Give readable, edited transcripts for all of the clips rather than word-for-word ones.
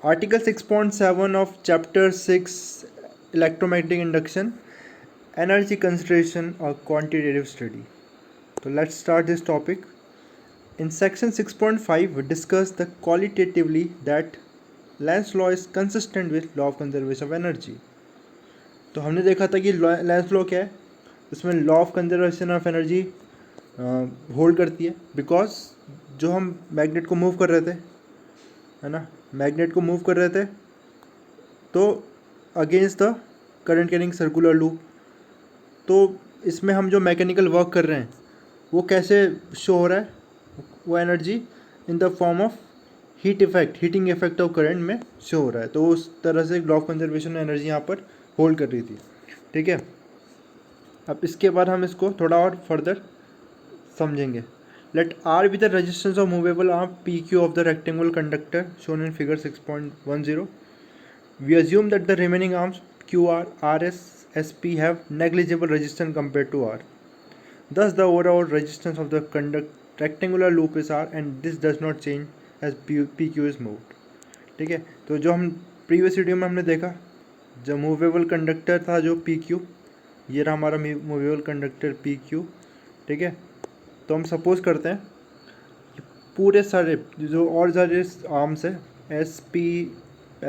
Article 6.7 of Chapter 6 Electromagnetic Induction, Energy Consideration or Quantitative Study. So let's start this topic. In section 6.5 we discuss the qualitatively that Lenz's law is consistent with law of conservation of energy. तो हमने देखा था कि Lenz law क्या है, उसमें law of conservation of energy hold करती है, बिकॉज जो हम मैग्नेट को मूव कर रहे थे, है ना, मैग्नेट को मूव कर रहे थे तो against the current carrying circular loop, तो इसमें हम जो मैकेनिकल वर्क कर रहे हैं वो कैसे शो हो रहा है, वो energy in the form of heat effect, heating effect of current में शो हो रहा है। तो उस तरह से लॉ ऑफ कंजर्वेशन एनर्जी यहाँ पर होल्ड कर रही थी। ठीक है, अब इसके बाद हम इसको थोड़ा और फर्दर समझेंगे। Let R be the resistance of movable arm P Q of the rectangular conductor shown in figure 6.10. We assume that the remaining arms QR, RS, SP have negligible resistance compared to R. Thus, the overall resistance of the rectangular loop is R, and this does not change as PQ is moved. ठीक है, तो जो हम previous video में हमने देखा, जो movable conductor था जो PQ, ये रहा हमारा मूवेबल कंडक्टर PQ। ठीक है, तो हम सपोज करते हैं कि पूरे सारे जो और सारे आर्म्स है SP,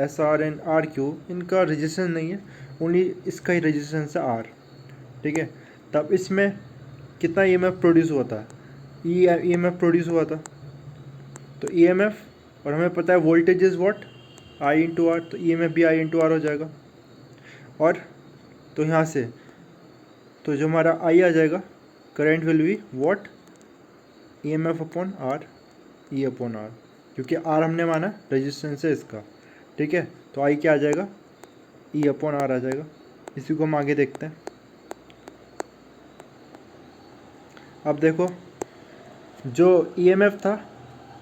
SR एंड RQ, इनका रेजिस्टेंस नहीं है, ओनली इसका ही रेजिस्टेंस है R। ठीक है, तब इसमें कितना EMF प्रोड्यूस हुआ था, EMF प्रोड्यूस हुआ था। तो EMF, और हमें पता है voltage is what, I into R, तो EMF भी I इंटू आर हो जाएगा। और तो यहाँ से तो जो हमारा I आ जाएगा, current will be what, EMF upon R, E upon R, क्योंकि R हमने माना रेजिस्टेंस है इसका। ठीक है, तो I क्या आ जाएगा, E अपॉन R आ जाएगा। इसी को हम आगे देखते हैं। अब देखो, जो EMF था,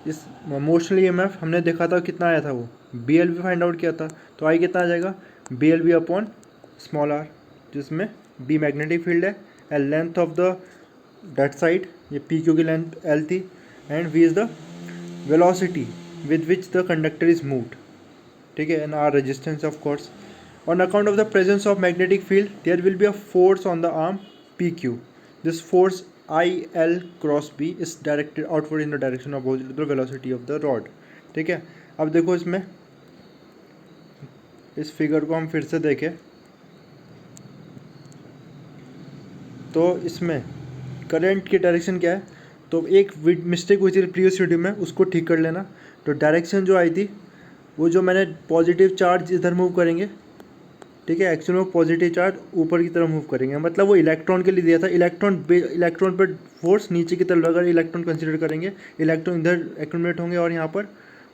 इस मोशनल EMF हमने देखा था कितना आया था, वो BLV फाइंड आउट किया था। तो I कितना आ जाएगा, BLV अपॉन स्मॉल r, जिसमें B मैग्नेटिक फील्ड है, L length of the that side, ये PQ की लेंथ L थी, and V is the velocity with which the conductor is moved. ठीक है, and R resistance of course. On account of the presence of magnetic field there will be a force on the arm PQ. This force IL cross B is directed outward in the direction opposite to the velocity of the rod. ठीक है, अब देखो इसमें इस figure को हम फिर से देखें तो इसमें करंट की डायरेक्शन क्या है, तो एक मिस्टेक हुई थी प्रीवियस वीडियो में, उसको ठीक कर लेना। तो डायरेक्शन जो आई थी, वो जो मैंने पॉजिटिव चार्ज इधर मूव करेंगे, ठीक है, एक्चुअल में पॉजिटिव चार्ज ऊपर की तरफ मूव करेंगे, मतलब वो इलेक्ट्रॉन के लिए दिया था। इलेक्ट्रॉन पर फोर्स नीचे की तरफ, अगर इलेक्ट्रॉन कंसिडर करेंगे, इलेक्ट्रॉन इधर एक्यूमुलेट होंगे और यहाँ पर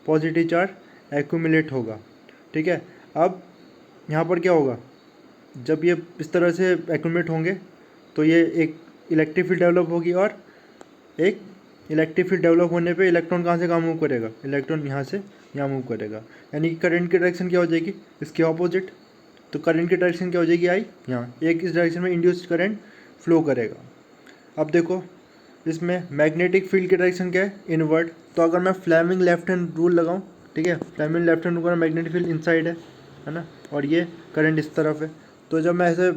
पॉजिटिव चार्ज एक्यूमुलेट होगा। ठीक है, अब यहाँ पर क्या होगा, जब ये इस तरह से एक्यूमुलेट होंगे तो ये एक इलेक्ट्रिक फील्ड डेवलप होगी, और एक इलेक्ट्रिक फील्ड डेवलप होने पे इलेक्ट्रॉन कहाँ से कहाँ मूव करेगा, इलेक्ट्रॉन यहाँ से यहाँ मूव करेगा, यानी कि करंट की डायरेक्शन क्या हो जाएगी, इसके ऑपोजिट। तो करंट की डायरेक्शन क्या हो जाएगी, आई यहाँ, एक इस डायरेक्शन में इंड्यूस्ड करंट फ्लो करेगा। अब देखो इसमें मैग्नेटिक फील्ड की डायरेक्शन क्या है, इनवर्ड। तो अगर मैं फ्लेमिंग लेफ्ट हैंड रूल लगाऊँ, ठीक है, Fleming left hand rule, magnetic field inside है ना, और ये करंट इस तरफ है। तो जब मैं ऐसे,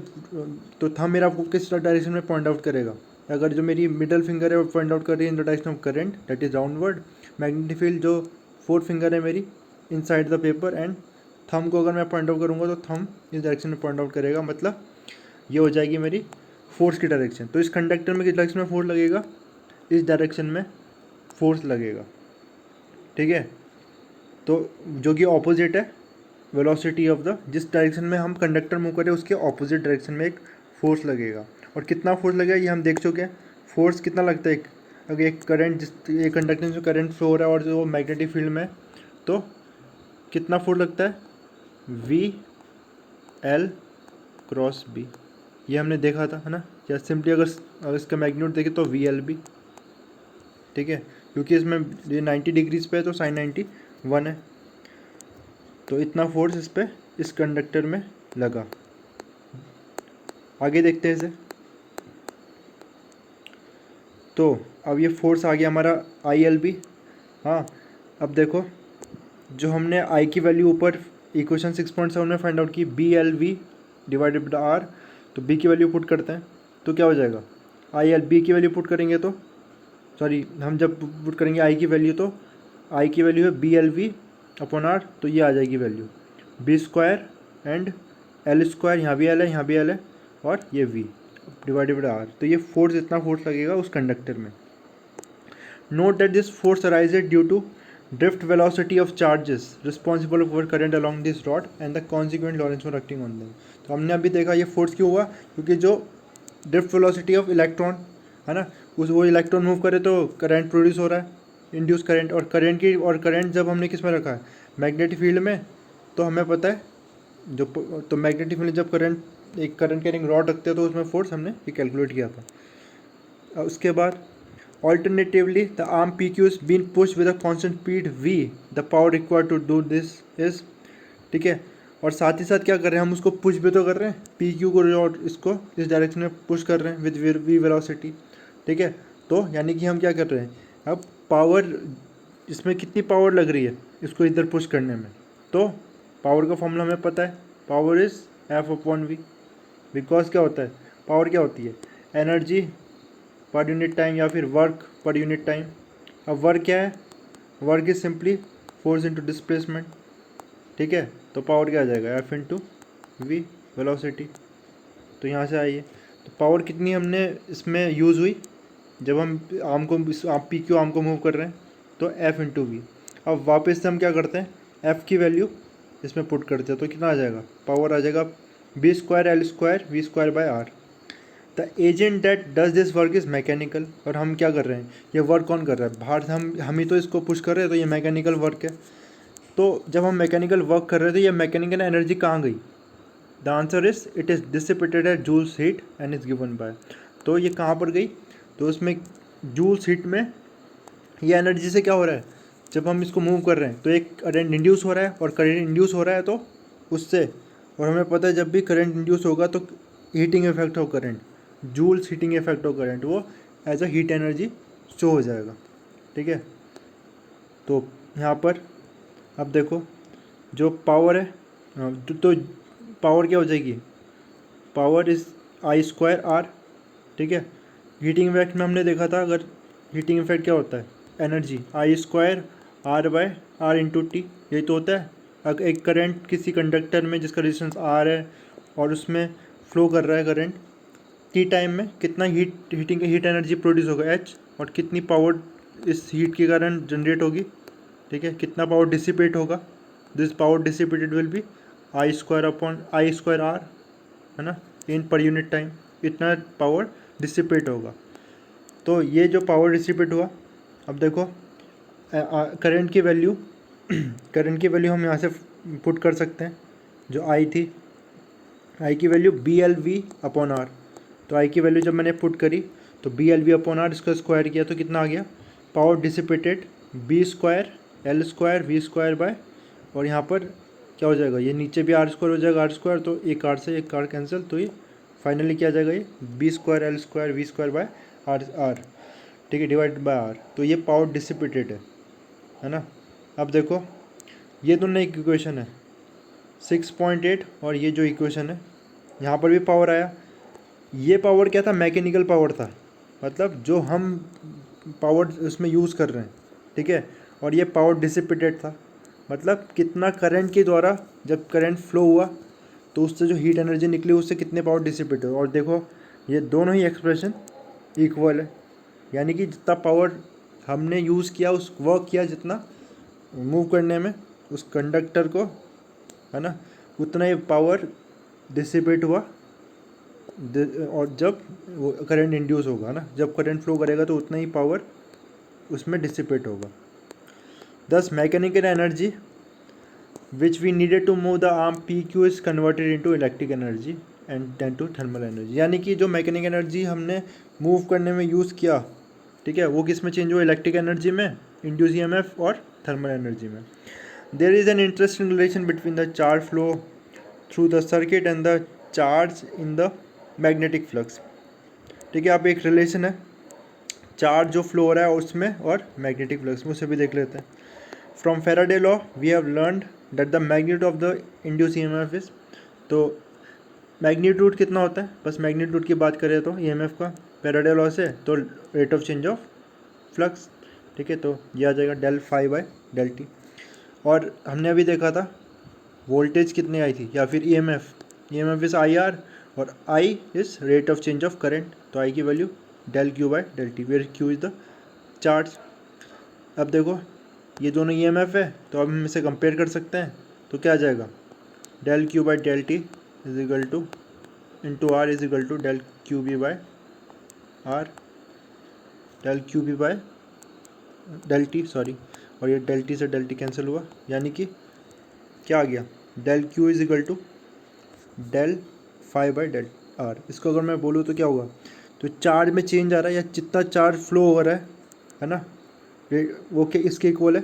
तो थंब मेरा आपको किस डायरेक्शन में पॉइंट आउट करेगा, अगर जो मेरी मिडल फिंगर है वो पॉइंट आउट कर रही है इन the direction of current, that is downward. Magnetic field जो फोर्थ फिंगर है मेरी, inside the paper, and thumb को अगर मैं पॉइंट आउट करूँगा तो थंब इस डायरेक्शन में पॉइंट आउट करेगा, मतलब ये हो जाएगी मेरी फोर्स की डायरेक्शन। तो इस कंडक्टर में किस डायरेक्शन में फोर्स लगेगा, इस डायरेक्शन में फोर्स लगेगा। ठीक है, तो जो कि ऑपोजिट है वेलोसिटी ऑफ द, जिस डायरेक्शन में हम कंडक्टर मूव करें उसके ऑपोजिट डायरेक्शन में एक फोर्स लगेगा। और कितना फोर्स लगेगा ये हम देख चुके हैं। फोर्स कितना लगता है, अगर एक करंट, जिस एक कंडक्टर में करंट फ्लो हो रहा है और जो मैग्नेटिक फील्ड में, तो कितना फोर्स लगता है, VL क्रॉस B, ये हमने देखा था, है ना। या सिंपली अगर इसका मैग्नीट्यूड देखें तो VLB। ठीक है, क्योंकि इसमें ये 90 डिग्रीज पे है तो sin 91 है, तो इतना फोर्स इस पे, इस कंडक्टर में लगा। आगे देखते हैं इसे। तो अब ये फोर्स आ गया हमारा ILB। हाँ, अब देखो जो हमने आई की वैल्यू ऊपर इक्वेशन 6.7 में फाइंड आउट की, B L V divided by R, तो बी की वैल्यू पुट करते हैं तो क्या हो जाएगा, आई एल बी की वैल्यू पुट करेंगे तो सॉरी हम जब पुट करेंगे आई की वैल्यू, तो आई की वैल्यू है B L V upon R, तो ये आ जाएगी value B square and L square, यहाँ भी एल है यहाँ भी एल है और ये वी डिवाइडेड बाई आर, तो ये फोर्स, इतना फोर्स लगेगा उस कंडक्टर में। Note that this force arises due to drift velocity of charges responsible for current along this rod and the consequent Lorentz acting on them। तो हमने अभी देखा ये फोर्स क्यों हुआ, क्योंकि जो ड्रिफ्ट वेलोसिटी ऑफ इलेक्ट्रॉन है ना, उस वो इलेक्ट्रॉन मूव करे तो करंट प्रोड्यूस हो रहा है, इंड्यूस करंट, और करंट जब हमने किस में रखा है, मैग्नेटिक फील्ड में, तो हमें पता है जो तो मैग्नेटिक फील्ड जब एक करंट कैरिंग रॉड रखते हैं तो उसमें फोर्स हमने ये कैलकुलेट किया था। उसके बाद alternatively the arm PQ is being pushed with a constant speed v, the power required to do this is, ठीक है, और साथ ही साथ क्या कर रहे हैं हम उसको पुश भी तो कर रहे हैं, PQ को और इसको इस डायरेक्शन में पुश कर रहे हैं विद v वेलोसिटी, ठीक है, तो यानी कि हम क्या कर रहे हैं, अब पावर, इसमें कितनी पावर लग रही है इसको इधर पुश करने में, तो पावर का फॉर्मूला हमें पता है, power is F upon V, because क्या होता है, पावर क्या होती है, एनर्जी पर यूनिट टाइम या फिर वर्क पर यूनिट टाइम। अब वर्क क्या है, work is simply force into displacement, ठीक है, तो पावर क्या आ जाएगा, एफ इंटू वी वेलोसिटी, तो यहाँ से आइए, तो पावर कितनी हमने इसमें यूज़ हुई जब हम आर्म को पी क्यू आर्म को मूव कर रहे हैं, तो एफ इंटू वी। अब वापस से हम क्या करते हैं, एफ़ की वैल्यू इसमें पुट करते हैं तो कितना आ जाएगा, पावर आ जाएगा B square L square V square by R. The agent that does this work is mechanical, और हम क्या कर रहे हैं, ये वर्क कौन कर रहा है, बाहर से हम ही तो इसको पुश कर रहे हैं, तो ये मैकेनिकल वर्क है। तो जब हम मैकेनिकल वर्क कर रहे थे, ये मैकेनिकल एनर्जी कहाँ गई, the answer is it is dissipated at Joule's heat and is given by, तो ये कहाँ पर गई, तो उसमें जूल्स हीट में ये एनर्जी से क्या हो रहा है, जब हम इसको मूव कर रहे हैं तो एक करंट इंड्यूस हो रहा है, और करंट इंड्यूस हो रहा है तो उससे, और हमें पता है जब भी करंट इंड्यूस होगा तो heating effect of current, Joule's heating effect of current, वो as a heat energy show हो जाएगा, ठीक है। तो यहाँ पर अब देखो जो पावर है, तो पावर क्या हो जाएगी, power is I square R, ठीक है। हीटिंग इफेक्ट में हमने देखा था, अगर हीटिंग इफेक्ट क्या होता है, energy I square R by R into T, यही तो होता है। अगर एक करंट किसी कंडक्टर में जिसका रेजिस्टेंस आर है और उसमें फ्लो कर रहा है करंट, टी टाइम में कितना हीट एनर्जी प्रोड्यूस होगा एच, और कितनी पावर इस हीट के कारण जनरेट होगी, ठीक है, कितना पावर डिसिपेट होगा, this power dissipated will be I square upon I square R, है ना, इन पर यूनिट टाइम इतना पावर डिसिपेट होगा। तो ये जो पावर डिसिपेट हुआ, अब देखो करंट की वैल्यू करंट की वैल्यू हम यहाँ से पुट कर सकते हैं, जो आई थी, आई की value B L V upon R, तो आई की वैल्यू जब मैंने पुट करी तो B L V upon R, इसका स्क्वायर किया तो कितना आ गया, power dissipated B square L square V square by, और यहाँ पर क्या हो जाएगा, ये नीचे भी आर स्क्वायर हो जाएगा, आर स्क्वायर, तो एक आर से एक आर कैंसिल, तो ये फाइनली क्या आ जाएगा, ये B square L square V square by R, ठीक है, डिवाइड बाय आर, तो ये पावर डिसिपेटेड है ना। अब देखो ये दोनों एक इक्वेशन है 6.8, और ये जो इक्वेशन है यहाँ पर भी पावर आया, ये पावर क्या था, मैकेनिकल पावर था, मतलब जो हम पावर उसमें यूज़ कर रहे हैं, ठीक है, और ये पावर डिसिपेटेड था, मतलब कितना करंट के द्वारा जब करंट फ्लो हुआ तो उससे जो हीट एनर्जी निकली उससे कितने पावर डिसिपेट हुआ। और देखो ये दोनों ही एक्सप्रेशन इक्वल है, यानी कि जितना पावर हमने यूज़ किया, उस वर्क किया जितना मूव करने में उस कंडक्टर को, है ना, उतना ही पावर डिसिपेट हुआ, और जब वो करंट इंड्यूस होगा ना, जब करंट फ्लो करेगा तो उतना ही पावर उसमें डिसिपेट होगा। This mechanical energy which we needed to move the arm P Q is converted into electric energy and then to thermal energy, यानी कि जो मैकेनिकल एनर्जी हमने मूव करने में यूज़ किया, ठीक है, वो किस में चेंज हुआ, इलेक्ट्रिक एनर्जी में, इंड्यूस ईएमएफ और थर्मल एनर्जी में। There is an interesting relation between the charge flow through the circuit and the charge in the magnetic flux, ठीक है, आप एक रिलेशन है चार्ज जो फ्लो हो रहा है उसमें और मैग्नेटिक फ्लक्स में, उसे भी देख लेते हैं। From Faraday law we have learned that the magnitude of the induce EMF is, तो मैग्नीट्यूड कितना होता है, बस मैग्नीट्यूड की बात करें तो ईएमएफ का Faraday लॉ से, तो rate of change of flux, ठीक है, तो ये आ जाएगा del phi by del T. और हमने अभी देखा था वोल्टेज कितनी आई थी, या फिर ईएमएफ इज आई आर और I is rate of change of current, तो आई की value del Q by del T, where Q is the charge. अब देखो ये दोनों ईएमएफ है, तो अब हम इसे कंपेयर कर सकते हैं, तो क्या आ जाएगा, del Q by del t is equal to into r is equal to del q b by r, del q b by del t, sorry, और ये डेल टी से डेल टी कैंसिल हुआ, यानी कि क्या आ गया, del q is equal to del phi by del r. इसको अगर मैं बोलूँ तो क्या होगा, तो चार्ज में चेंज आ रहा है या जितना चार्ज फ्लो हो रहा है ना, वो क्या इसके इक्वल है,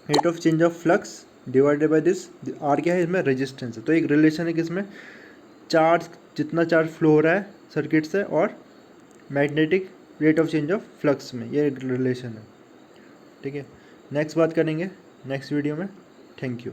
rate of change of flux divided by this, r क्या है इसमें, रेजिस्टेंस है। तो एक रिलेशन है किसमें, चार्ज जितना चार्ज फ्लो हो रहा है सर्किट से और magnetic rate of change of flux में, ये रिलेशन है, ठीक है। नेक्स्ट बात करेंगे नेक्स्ट वीडियो में। Thank you.